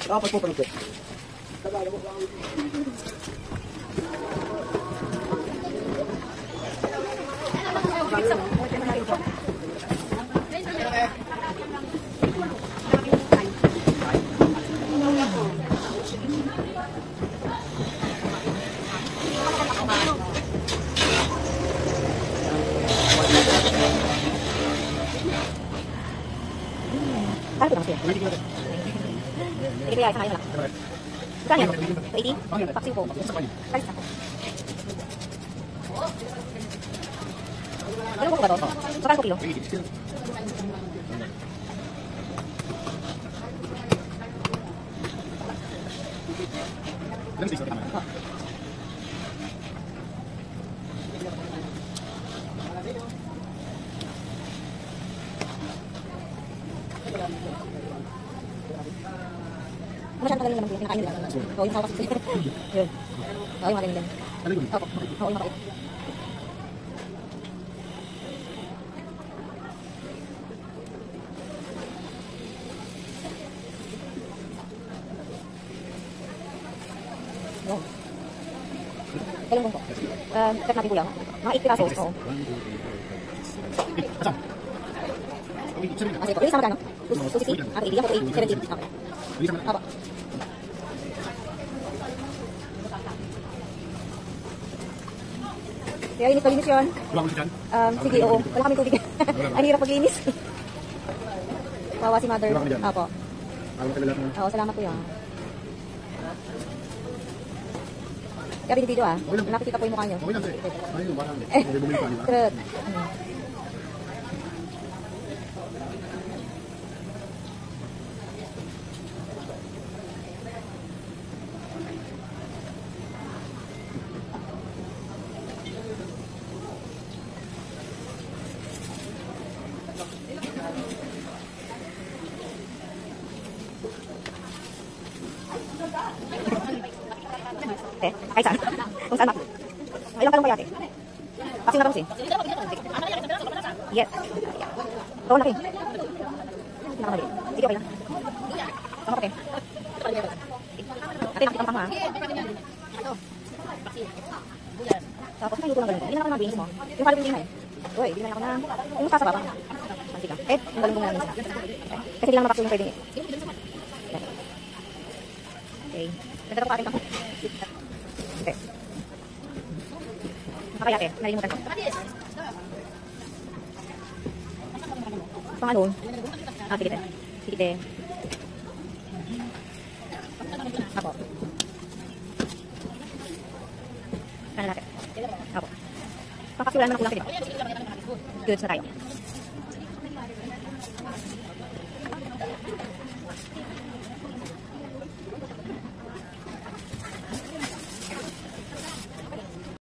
Dapat po pala ito. Kaya po lang siya. Sige kaya, isang kayo na lang. Saan yan? 80? Paksiw po. Kalis na po. Ganun po ba ito? So, kano po kilo? Masyadong magaling naman po. Kinakain nila. Oo, yung sawa kasi. Yun. Oo, yung magaling din. Opo. Oo, yung mapait. Yan. Galunggong po. Check natin po yan. Mga 8 piraso. Oo. Kasi po. Yung isa magkano? 260? Ako 80. Ako 70. Okay. Opo. Kaya init palinis yun. Sige, oo. Wala kaming tubig. Ang hirap maglinis. Wawa si mother. Opo. Oo, salamat po yan. Kaya binibidyo ah. Nakikita po yung mukha nyo. True. Kahit saan? Kung saan map? Ilang talong kaya ate? Kasi na rose eh. Yes. Oo, laki. Pinakamali. Sige, okay lang. Tama ko, ate. Ate, nakita mo ha? Tapos, may luto ng ganun. Hindi na ako ng beans mo. Yung kalong din na eh. Uy, bigyan ako na. Yung sasa ba? Mantika. Yung galunggong na lang isa. Kasi di lang mapakso yung pwedeng eh. Okay. Nagdara ko ating tangko. Okay. Makaya ate, nalimutan ko. Pangalon. Sige te. Sige te. Apo. Ano natin? Apo. Pangkasulan naman ang kulang. Goods na tayo.